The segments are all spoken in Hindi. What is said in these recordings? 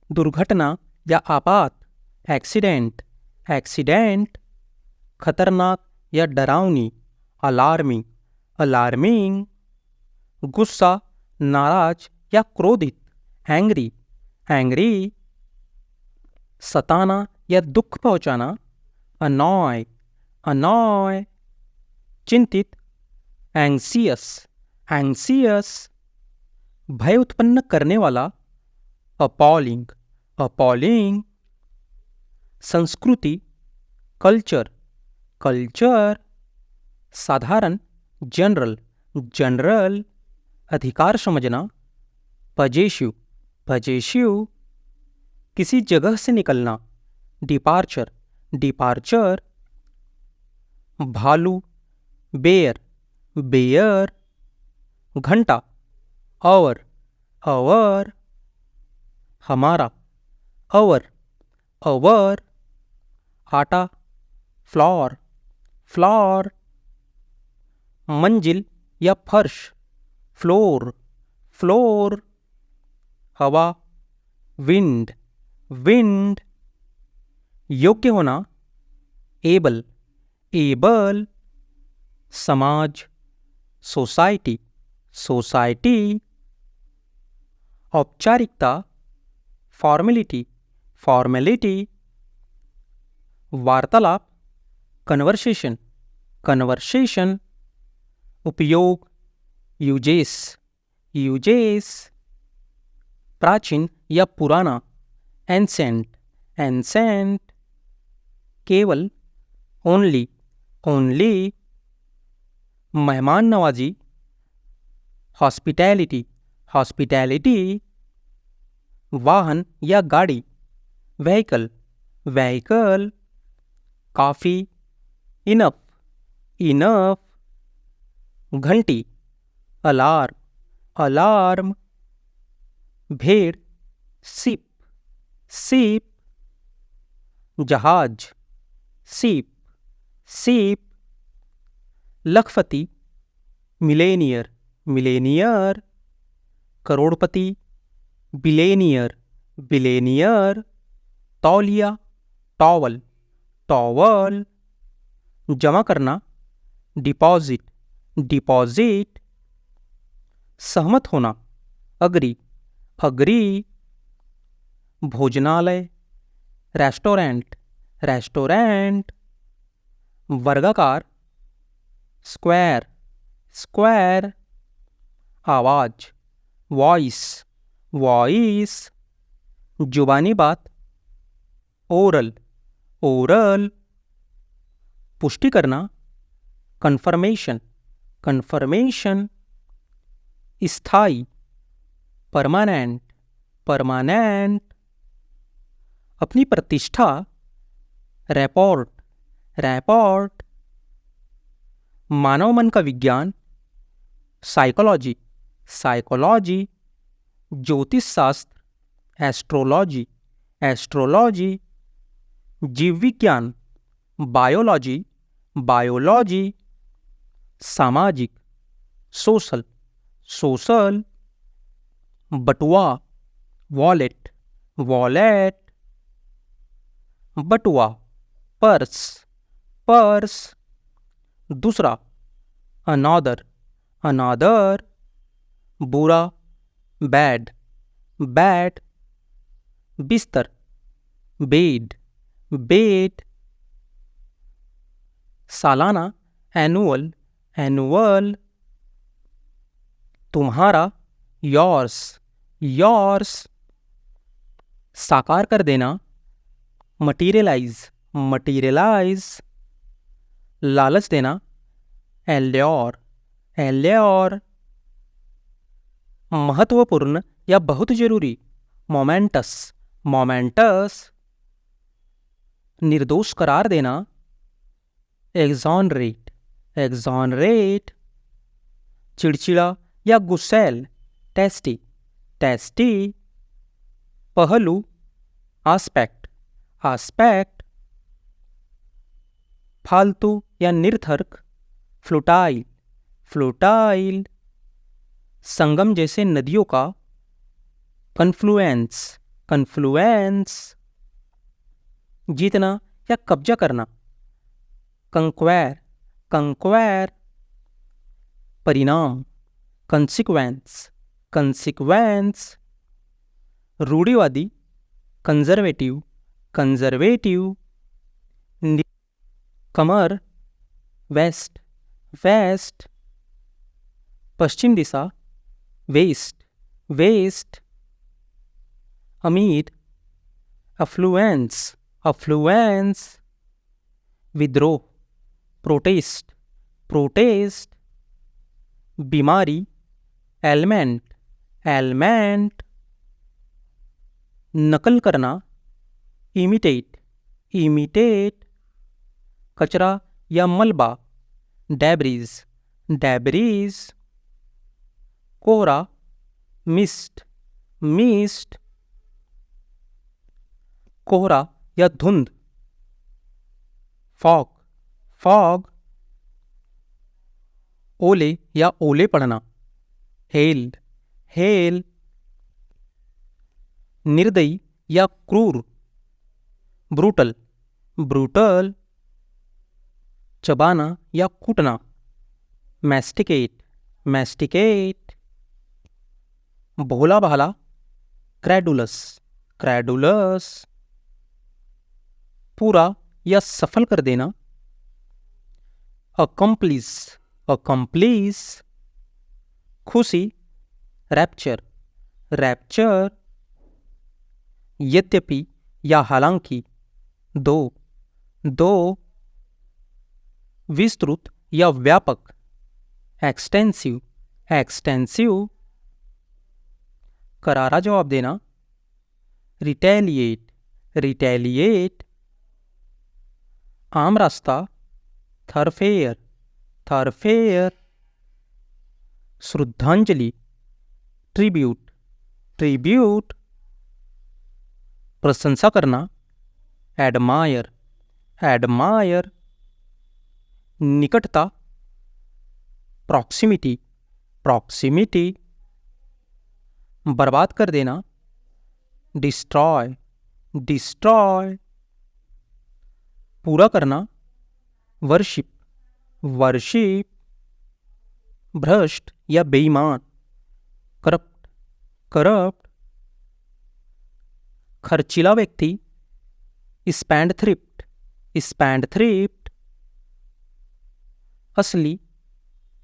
दुर्घटना या आपात, एक्सीडेंट, एक्सीडेंट, खतरनाक या डरावनी, अलार्मिंग, अलार्मिंग, गुस्सा, नाराज या क्रोधित, एंग्री, एंग्री, सताना या दुख पहुंचाना, अनॉय, अनॉय, चिंतित, एंग्सियस, एंग्सियस, भय उत्पन्न करने वाला, अपॉलिंग, अपॉलिंग, संस्कृति, कल्चर, कल्चर, साधारण, जनरल, जनरल, अधिकार समझना, पजेशिव, पजेशिव, किसी जगह से निकलना, डिपार्चर, डिपार्चर, भालू, बेयर, बेयर, घंटा, आवर, आवर, हमारा, अवर, अवर, आटा, फ्लोर, फ्लोर, मंजिल या फर्श, फ्लोर, फ्लोर, हवा, विंड, विंड, योग्य होना, एबल, एबल, समाज, सोसाइटी, सोसाइटी, औपचारिकता, फॉर्मेलिटी, फॉर्मेलिटी, वार्तालाप, कन्वर्सेशन, कन्वर्सेशन, उपयोग, यूजेस, यूजेस, प्राचीन या पुराना, एंसेंट, एंसेंट, केवल, ओनली, ओनली, मेहमान नवाजी, हॉस्पिटैलिटी, हॉस्पिटैलिटी, वाहन या गाड़ी, व्हीकल, व्हीकल, काफ़ी, इनफ, इनफ, घंटी, अलार्म, अलार्म, भेड़, सिप, सिप, जहाज, सीप, सीप, लखपति, मिलेनियर, मिलेनियर, करोड़पति, बिलेनियर, बिलेनियर, तौलिया, टॉवल, टॉवल, जमा करना, डिपॉजिट, डिपॉजिट, सहमत होना, अग्री, अग्री, भोजनालय, रेस्टोरेंट, रेस्टोरेंट, वर्गाकार, स्क्वायर, स्क्वायर, आवाज, वॉइस, वॉइस, जुबानी बात, ओरल, ओरल, पुष्टि करना, कन्फर्मेशन, कन्फर्मेशन, स्थायी, परमानेंट, परमानेंट, अपनी प्रतिष्ठा, रिपोर्ट, रिपोर्ट, मानव मन का विज्ञान, साइकोलॉजी, साइकोलॉजी, ज्योतिष शास्त्र, एस्ट्रोलॉजी, एस्ट्रोलॉजी, जीव विज्ञान, बायोलॉजी, बायोलॉजी, सामाजिक, सोशल, सोशल, बटुआ, वॉलेट, वॉलेट, बटुआ, पर्स, पर्स, दूसरा, अनादर, अनादर, बुरा, बैड, बैड, बिस्तर, बेड, बेड, सालाना, एनुअल, एनुअल, तुम्हारा, योर्स, योर्स, साकार कर देना, मटीरियलाइज, मटीरियलाइज, लालच देना, एल्योर, एल्योर, महत्वपूर्ण या बहुत जरूरी, मोमेंटस, मोमेंटस, निर्दोष करार देना, एक्सॉनरेट, एक्सॉनरेट, चिड़चिड़ा या गुस्सैल, टेस्टी, टेस्टी, पहलू, आस्पेक्ट, आस्पेक्ट, फालतू या निरर्थक, फ्लूटाइल, फ्लूटाइल, संगम जैसे नदियों का, कन्फ्लुएंस, कन्फ्लुएंस, जीतना या कब्जा करना, कंक्वायर, कंक्वायर, परिणाम, कंसिक्वेंस, कंसिक्वेंस, रूढ़िवादी, कंजर्वेटिव, कंजर्वेटिव, कमर, वेस्ट, वेस्ट, पश्चिम दिशा, वेस्ट, वेस्ट, अमीर, अफ्लुएंस, अफ्लुएंस, विद्रोह, प्रोटेस्ट, प्रोटेस्ट, बीमारी, एलमेंट, एलमेंट, नकल करना, इमिटेट, इमिटेट, कचरा या मलबा, डेब्रीज, डेब्रीज, कोहरा, मिस्ट, मिस्ट, कोहरा या धुंध, फॉग, फॉग, ओले या ओले पड़ना, हेल, हेल, निर्दयी या क्रूर, ब्रूटल, ब्रूटल, चबाना या कूटना, मैस्टिकेट, मैस्टिकेट, भोला भाला, क्रेडुलस, क्रेडुलस, पूरा या सफल कर देना, अकम्प्लिस, अकम्प्लिस, खुशी, रैप्चर, रैप्चर, यद्यपि या हालांकि, दो, दो, विस्तृत या व्यापक, एक्सटेंसिव, एक्सटेंसिव, करारा जवाब देना, रिटेलिएट, रिटेलिएट, आम रास्ता, थरफेयर, थरफेयर, श्रद्धांजलि, ट्रिब्यूट, ट्रिब्यूट, प्रशंसा करना, एडमायर, एडमायर, निकटता, प्रॉक्सिमिटी, प्रॉक्सिमिटी, बर्बाद कर देना, डिस्ट्रॉय, डिस्ट्रॉय, पूरा करना, वर्शिप, वर्शिप, भ्रष्ट या बेईमान, करप्ट, करप्ट, खर्चीला व्यक्ति, स्पेंडथ्रिफ्ट, स्पेंडथ्रिफ्ट, असली,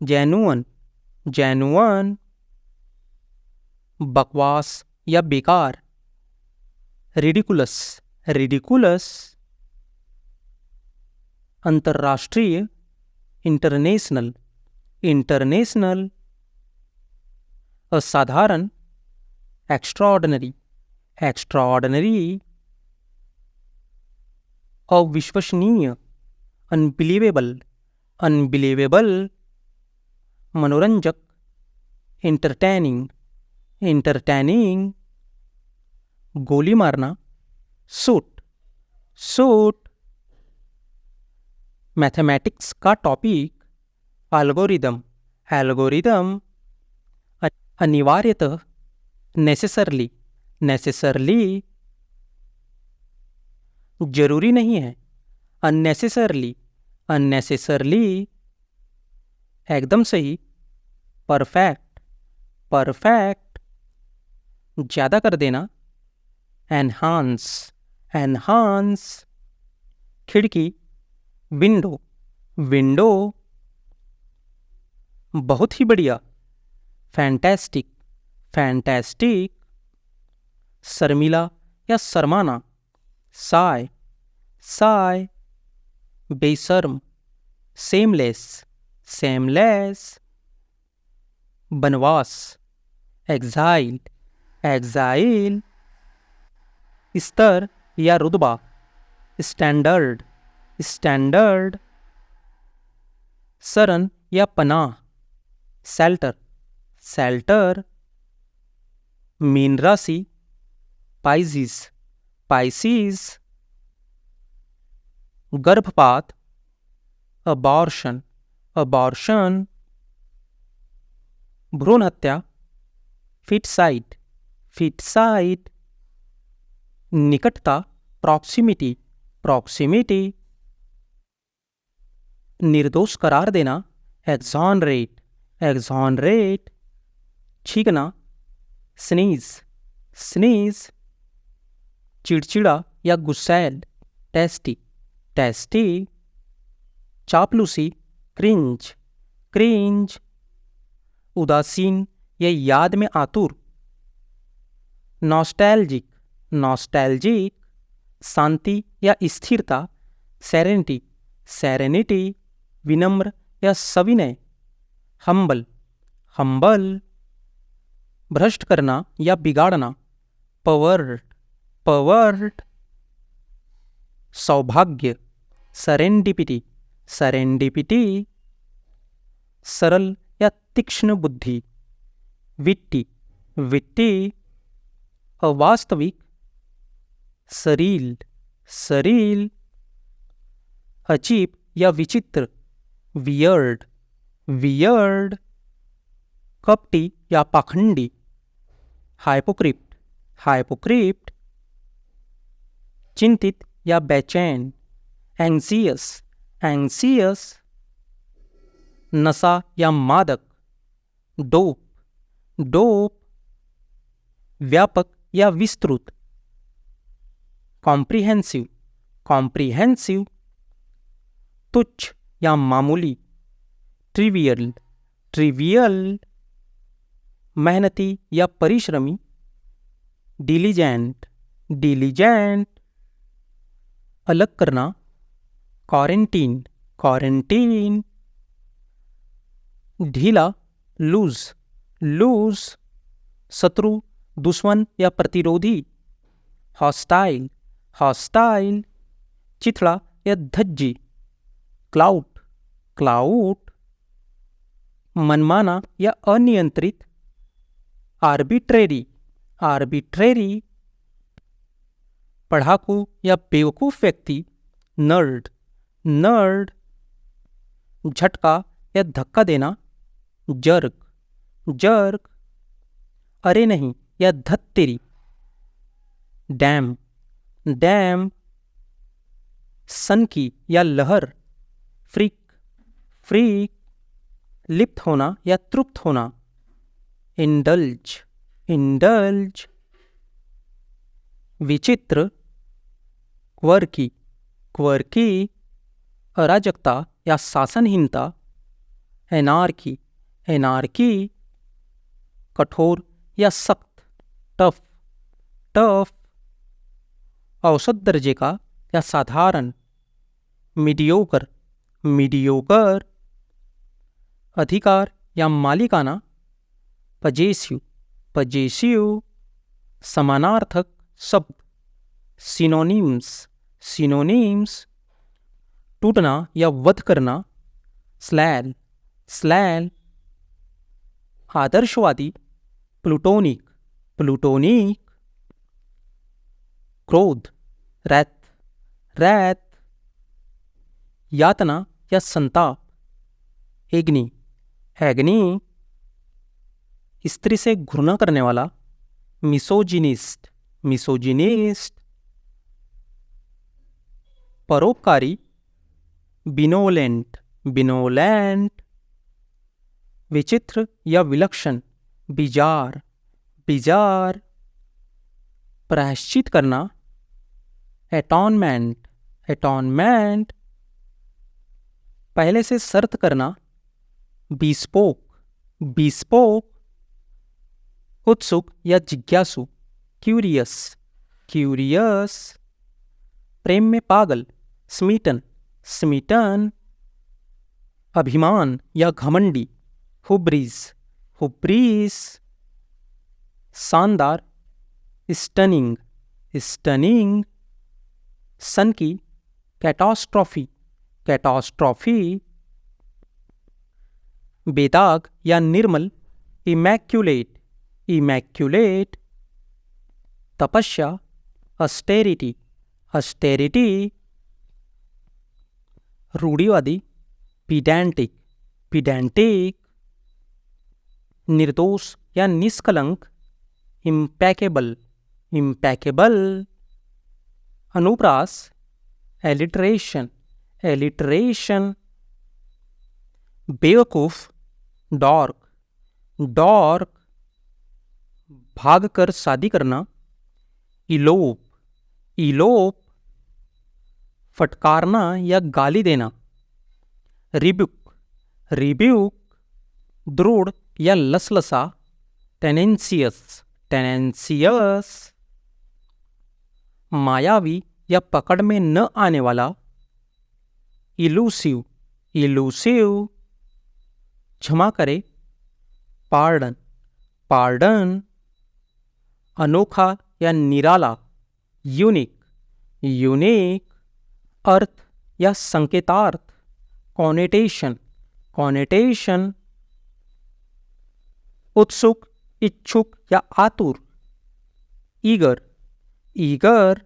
जेन्युइन, जेन्युइन, बकवास या बेकार, रिडिकुलस, रिडिकुलस, अंतर्राष्ट्रीय, इंटरनेशनल, इंटरनेशनल, असाधारण, एक्स्ट्राऑर्डिनरी, एक्स्ट्राऑर्डिनरी, अविश्वसनीय, अनबिलीवेबल, अनबिलीवेबल, मनोरंजक, इंटरटेनिंग, इंटरटेनिंग, गोली मारना, सूट, सूट, मैथमेटिक्स का टॉपिक, एल्गोरिदम, एल्गोरिदम, अनिवार्यतः, नेसेसरली, नेसेसरली, जरूरी नहीं है, अननेसेसरली, अननेसेसरली, एकदम सही, परफेक्ट, परफेक्ट, ज़्यादा कर देना, एनहांस, एनहांस, खिड़की, विंडो, विंडो, बहुत ही बढ़िया, फैंटेस्टिक, फैंटेस्टिक, शर्मिला या शर्माना, साय, साय, बेशर्म, सेमलेस, सेमलेस, बनवास, एग्जाइल, एग्जाइल, स्तर या रुतबा, स्टैंडर्ड, स्टैंडर्ड, शरण या पनाह, शेल्टर, शेल्टर, मीन राशि, पाइसिस, पाइसिस, गर्भपात, अबॉर्शन, अबॉर्शन, भ्रूण हत्या, फिटसाइड, फिटसाइड, निकटता, प्रॉक्सिमिटी, प्रॉक्सिमिटी। निर्दोष करार देना, एक्सॉनरेट, एक्सॉनरेट। छींकना, स्नीज, स्नीज। चिड़चिड़ा या गुस्सैल, टेस्टी, टेस्टी। चापलूसी, क्रिंज, क्रिंज। उदासीन या याद में आतुर, नॉस्टैल्जिक, नॉस्टैल्जिक। शांति या स्थिरता, सेरेनिटी, सेरेनिटी। विनम्र या सविनय, हम्बल, हम्बल। भ्रष्ट करना या बिगाड़ना, पर्वर्ट, पर्वर्ट। सौभाग्य, सेरेंडिपिटी, सेरेंडिपिटी। सरल या तीक्ष्ण बुद्धि, विट्टी, विट्टी। अवास्तविक, सरील, सरील। अजीब या विचित्र, वियर्ड, वियर्ड। कपटी या पाखंडी, हाइपोक्रिप्ट, हाइपोक्रिप्ट। चिंतित या बेचैन, एंग्जियस, एंग्जियस। नशा या मादक, डोप, डोप। व्यापक या विस्तृत, कॉम्प्रिहेंसिव, कॉम्प्रिहेंसिव। तुच्छ या मामूली, ट्रिवियल, ट्रिवियल। मेहनती या परिश्रमी, डिलीजेंट, डिलीजेंट। अलग करना, क्वारंटीन, क्वारंटीन। ढीला, लूज, लूज। शत्रु, दुश्मन या प्रतिरोधी, हॉस्टाइल, हॉस्टाइल। चिथड़ा या धज्जी, क्लाउट, क्लाउट। मनमाना या अनियंत्रित, आर्बिट्रेरी, आर्बिट्रेरी। पढ़ाकू या बेवकूफ़ व्यक्ति, नर्ड, नर्ड। झटका या धक्का देना, जर्क, जर्क। अरे नहीं या धत्तेरी, डैम, डैम। सनकी या लहर, फ्रीक, फ्रीक। लिप्त होना या तृप्त होना, इंडल्ज, इंडल्ज। विचित्र, क्वर्की, क्वर्की। अराजकता या शासनहीनता, एनार्की, एनार्की। कठोर या सख्त, टफ, टफ। औसत दर्जे का या साधारण, मीडियोकर, मीडियोकर। अधिकार या मालिकाना, पजेसिव, पजेसिव। समानार्थक शब्द, सिनोनिम्स, सिनोनिम्स। टूटना या वध करना, स्लैल, स्लैल। आदर्शवादी, प्लूटोनिक, प्लूटोनिक। क्रोध, रैथ, रैथ। यातना या संताप, एग्नि, एग्नि। स्त्री से घृणा करने वाला, मिसोजिनिस्ट, मिसोजिनिस्ट। परोपकारी, बिनोलेंट, बिनोलेंट। विचित्र या विलक्षण, बिजार, बिजार। प्रायश्चित करना, एटॉनमेंट, एटॉनमेंट। पहले से शर्त करना, बिस्पोक, बिस्पोक। उत्सुक या जिज्ञासु, क्यूरियस, क्यूरियस। प्रेम में पागल, स्मीटन, स्मीटन। अभिमान या घमंडी, हुब्रीज, हुब्रीज। शानदार, स्टनिंग, स्टनिंग। सन की, कैटास्ट्रॉफी, कैटास्ट्रॉफी। बेदाग या निर्मल, इमैक्युलेट, इमैक्युलेट। तपस्या, अस्टेरिटी, अस्टेरिटी। रूढ़िवादी, पीडेंटिक, पीडेंटिक। निर्दोष या निष्कलंक, इम्पैकेबल, इम्पैकेबल। अनुप्रास, एलिट्रेशन, एलिट्रेशन। बेवकूफ, डॉर्क, डॉर्क। भागकर शादी करना, इलोप, इलोप। फटकारना या गाली देना, रिब्यूक, रिब्यूक। दृढ़ या लसलसा, टेनेंसियस, टेनेंसियस। मायावी या पकड़ में न आने वाला, इलूसिव, इलूसिव। क्षमा करे, पार्डन, पार्डन। अनोखा या निराला, यूनिक, यूनिक। अर्थ या संकेतार्थ, कॉनेटेशन, कॉनेटेशन। उत्सुक, इच्छुक या आतुर, ईगर, ईगर।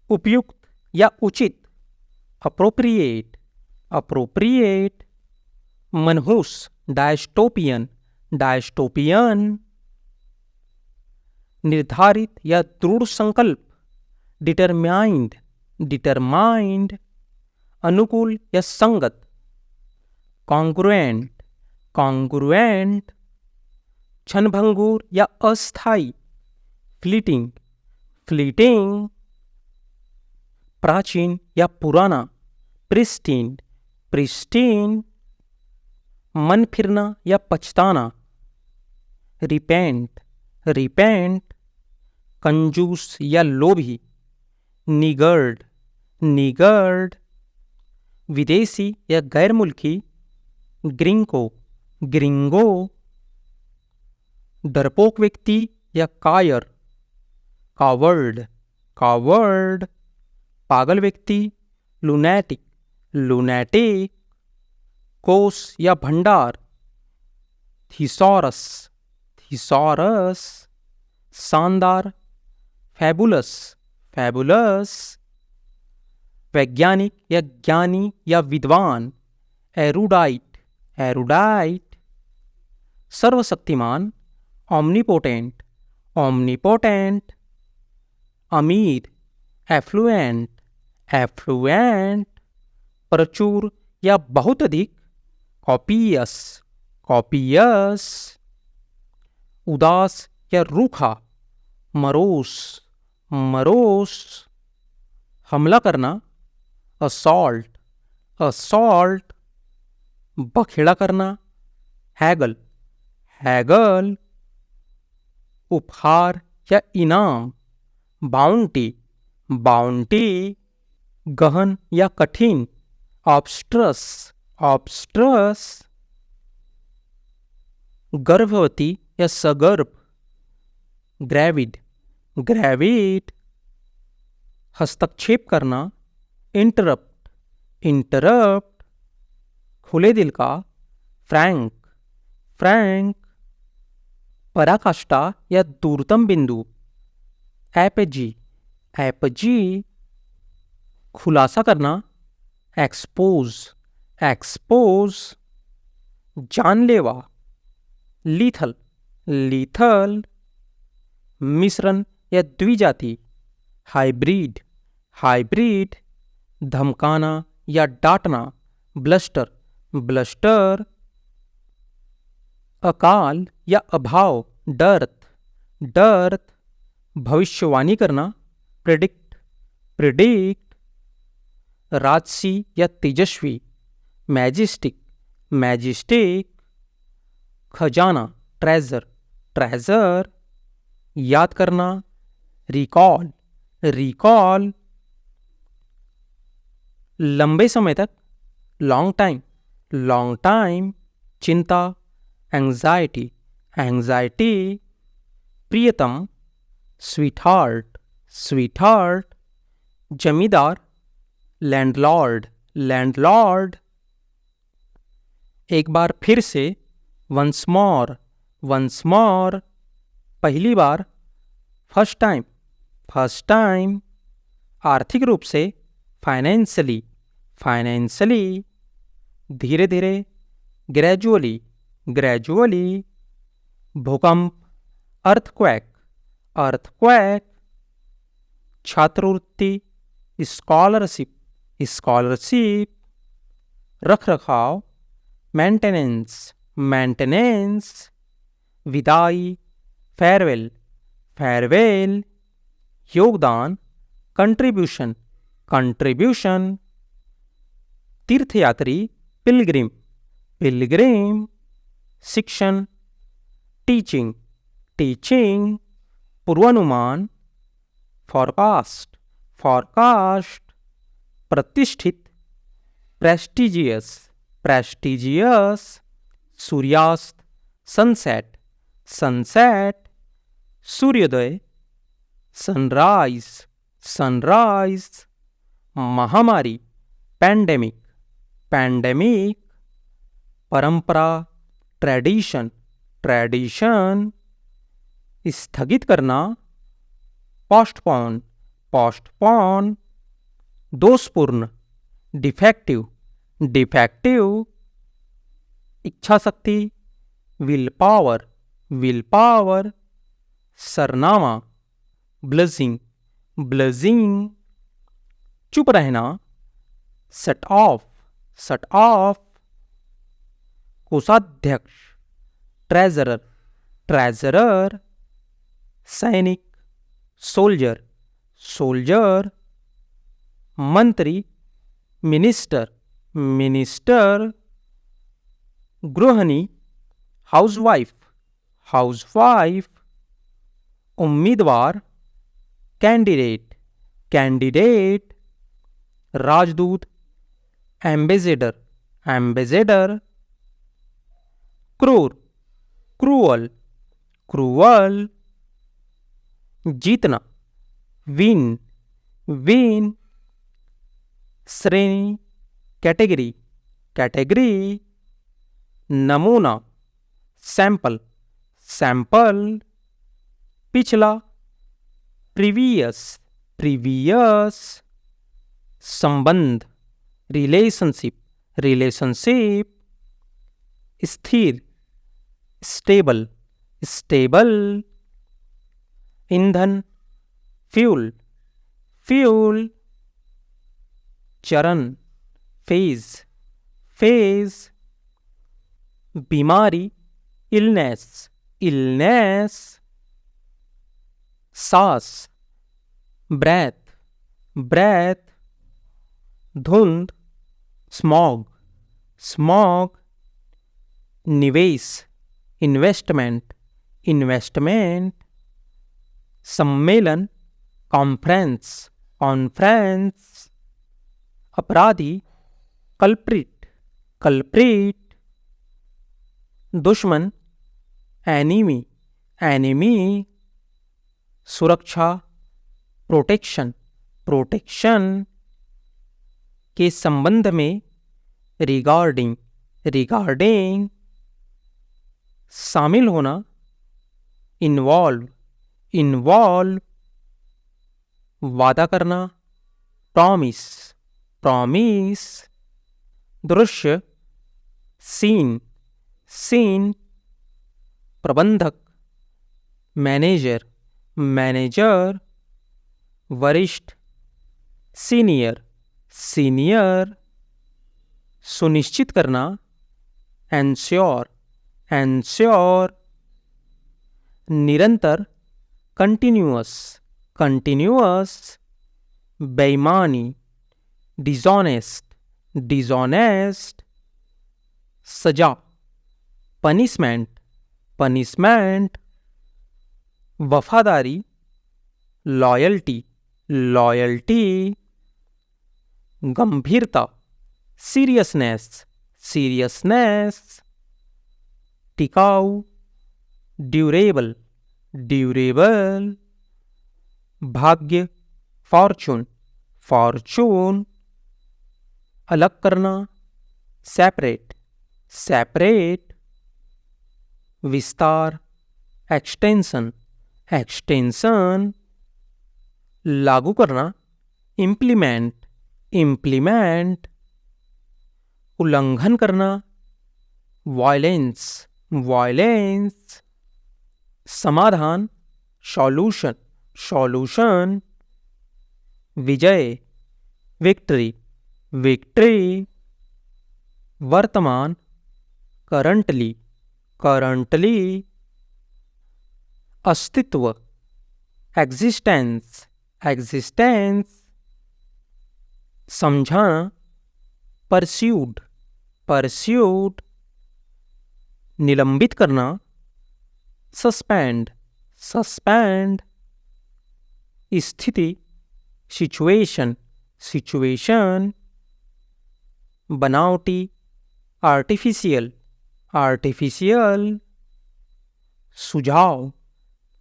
उपयुक्त या उचित, अप्रोप्रिएट, अप्रोप्रिएट। मनहूस, डायस्टोपियन, डायस्टोपियन। निर्धारित या दृढ़ संकल्प, डिटरमाइंड, डिटरमाइंड। अनुकूल या संगत, कॉन्ग्रुएंट, कॉन्ग्रुएंट। क्षणभंगुर या अस्थायी, फ्लीटिंग, फ्लीटिंग। प्राचीन या पुराना, प्रिस्टीन, प्रिस्टीन। मन फिरना या पछताना, रिपेंट, रिपेंट। कंजूस या लोभी, निगर्ड, निगर्ड। विदेशी या गैर मुल्की, ग्रिंको, ग्रिंगो। डरपोक व्यक्ति या कायर, कावर्ड, कावर्ड। पागल व्यक्ति, लुनैटिक, लुनैटिक। कोष या भंडार, थीसॉरस, थीसॉरस। शानदार, फैबुलस, फैबुलस। वैज्ञानिक या ज्ञानी या विद्वान, एरुडाइट, एरुडाइट। सर्वशक्तिमान, ओमनीपोटेंट, ओमनीपोटेंट। अमीर, एफ्लुएंट, एफ्लुएंट। प्रचुर या बहुत अधिक, कॉपियस, कॉपियस। उदास या रूखा, मरोस, मरोस। हमला करना, असॉल्ट, असॉल्ट। बखेड़ा करना, हैगल, हैगल। उपहार या इनाम, बाउंटी, बाउंटी। गहन या कठिन, ऑब्स्ट्रस, ऑब्स्ट्रस। गर्भवती या सगर्भ, ग्रेविड, ग्रेविड। हस्तक्षेप करना, इंटरप्ट, इंटरप्ट। खुले दिल का, फ्रैंक, फ्रैंक। पराकाष्ठा या दूरतम बिंदु, एपजी, एपजी। खुलासा करना, एक्सपोज, एक्सपोज। जानलेवा, लीथल, लीथल। मिश्रण या द्विजाति, हाइब्रिड, हाइब्रिड। धमकाना या डांटना, ब्लस्टर, ब्लस्टर। अकाल या अभाव, डर्थ, डर्थ। भविष्यवाणी करना, प्रेडिक्ट, प्रेडिक्ट। राजसी या तेजस्वी, मैजेस्टिक, मैजेस्टिक। खजाना, ट्रेजर, ट्रेजर। याद करना, रिकॉल, रिकॉल। लंबे समय तक, लॉन्ग टाइम, लॉन्ग टाइम। चिंता, एंजाइटी, एंजाइटी। प्रियतम, स्वीटहार्ट, स्वीटहार्ट। जमींदार, लैंडलॉर्ड, लैंडलॉर्ड। एक बार फिर से, वंस मोर, वंस मोर। पहली बार, फर्स्ट टाइम, फर्स्ट टाइम। आर्थिक रूप से, फाइनेंशियली, फाइनेंशियली। धीरे धीरे, ग्रेजुअली, ग्रेजुअली। भूकंप, अर्थक्वेक, अर्थक्वेक। छात्रवृत्ति, स्कॉलरशिप, स्कॉलरशिप, रख रखाव, मेंटेनेंस, मेंटेनेंस, विदाई, फेयरवेल, फेयरवेल, योगदान, कंट्रीब्यूशन, कंट्रीब्यूशन, तीर्थयात्री, पिलग्रिम, पिलग्रिम, शिक्षण, टीचिंग, टीचिंग, पूर्वानुमान, फॉरकास्ट, फॉरकास्ट, प्रतिष्ठित, प्रेस्टिजियस, प्रेस्टिजियस, सूर्यास्त, सनसेट, सनसेट, सूर्योदय, सनराइज, सनराइज, महामारी, पैंडेमिक, पैंडेमिक, परंपरा, ट्रेडिशन, ट्रेडिशन, स्थगित करना, पोस्टपोन, पोस्टपोन, दोषपूर्ण, डिफेक्टिव, डिफेक्टिव, इच्छा शक्ति, विल पावर, विल पावर, सरनामा, ब्लजिंग, ब्लजिंग, चुप रहना, सट ऑफ, सट ऑफ, कोषाध्यक्ष, ट्रेजरर, ट्रेजरर, सैनिक, सोल्जर, सोल्जर, मंत्री, मिनिस्टर, मिनिस्टर, गृहिणी, हाउसवाइफ, हाउसवाइफ, उम्मीदवार, कैंडिडेट, कैंडिडेट, राजदूत, एम्बेसडर, एम्बेसडर, क्रूर, क्रूअल, क्रूअल, जीतना, विन, विन, श्रेणी, कैटेगरी, कैटेगरी, नमूना, सैंपल, सैंपल, पिछला, प्रीवियस, प्रीवियस, संबंध, रिलेशनशिप, रिलेशनशिप, स्थिर, स्टेबल, स्टेबल, ईंधन, फ्यूल, फ्यूल, चरण, फेज, फेज, बीमारी, इलनेस, इलनेस, सांस, ब्रेथ, ब्रेथ, धुंध, स्मॉग, स्मॉग, निवेश, इन्वेस्टमेंट, इन्वेस्टमेंट, सम्मेलन, कॉन्फ्रेंस, कॉन्फ्रेंस, अपराधी, कल्प्रिट, कल्प्रिट, दुश्मन, एनिमी, एनिमी, सुरक्षा, प्रोटेक्शन, प्रोटेक्शन, के संबंध में, रिगार्डिंग, रिगार्डिंग, शामिल होना, इन्वॉल्व, इन्वॉल्व, वादा करना, प्रॉमिस, प्रॉमिस, दृश्य, सीन, सीन, प्रबंधक, मैनेजर, मैनेजर, वरिष्ठ, सीनियर, सीनियर, सुनिश्चित करना, एंश्योर, एंश्योर, निरंतर, कंटिन्यूअस, कंटिन्यूअस, बेईमानी, डिसऑनेस्ट, डिसऑनेस्ट, सजा, पनिशमेंट, पनिशमेंट, वफादारी, लॉयल्टी, लॉयल्टी, गंभीरता, सीरियसनेस, सीरियसनेस, टिकाऊ, ड्यूरेबल, ड्यूरेबल, भाग्य, फॉर्चून, फॉर्चून, अलग करना, सेपरेट, सेपरेट, विस्तार, एक्सटेंशन, एक्सटेंशन, लागू करना, इम्प्लीमेंट, इम्प्लीमेंट, उल्लंघन करना, वायलेंस, वायलेंस, समाधान, सॉल्यूशन, सॉल्यूशन, विजय, विक्ट्री, विक्ट्री। वर्तमान, करंटली, करंटली। अस्तित्व, एग्जिस्टेंस, एग्जिस्टेंस। समझाना, परस्यूड, परस्यूड। निलंबित करना, सस्पेंड, सस्पेंड। स्थिति, सिचुएशन, सिचुएशन। बनावटी, आर्टिफिशियल, आर्टिफिशियल। सुझाव,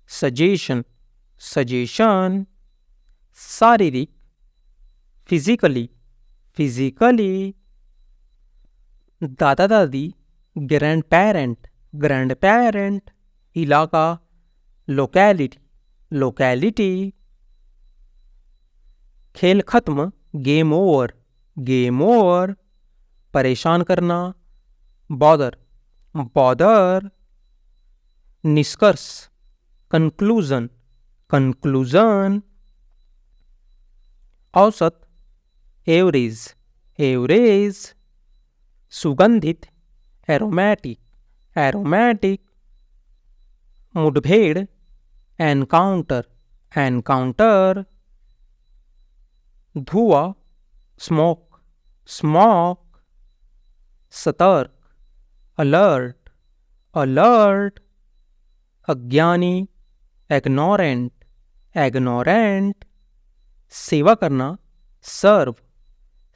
सजेशन, सजेशन। शारीरिक, फिजिकली, फिजिकली। दादा दादी, ग्रैंड पेरेंट, ग्रैंड पेरेंट। इलाका, लोकेलिटी, लोकेलिटी। खेल खत्म, गेम ओवर, गेम ओवर। परेशान करना, बॉदर, बॉदर। निष्कर्ष, कंक्लूजन, कंक्लूजन। औसत, एवरेज, एवरेज। सुगंधित, एरोमेटिक, एरोमेटिक। मुठभेड़, एनकाउंटर, एनकाउंटर। धुआं, स्मोक, स्मोक। सतर्क, अलर्ट, अलर्ट। अज्ञानी, एग्नोरेंट, एग्नोरेंट। सेवा करना, सर्व,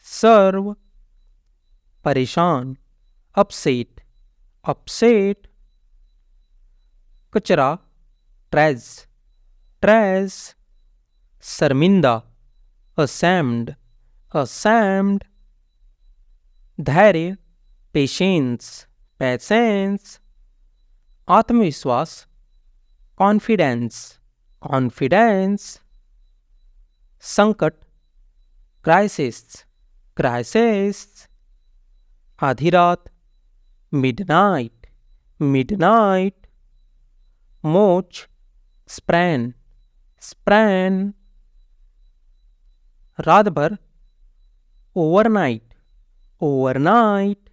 सर्व। परेशान, अपसेट, अपसेट। कचरा, ट्रेज, ट्रेज। शर्मिंदा, असैम्ड, असैम्ड। धैर्य, पेशेंस, पेशेंस। आत्मविश्वास, कॉन्फिडेंस, कॉन्फिडेंस। संकट, क्राइसिस, क्राइसिस। आधी रात, मिडनाइट, मिडनाइट। मोच, स्प्रैन, स्प्रैन। रात भर, ओवरनाइट, ओवरनाइट।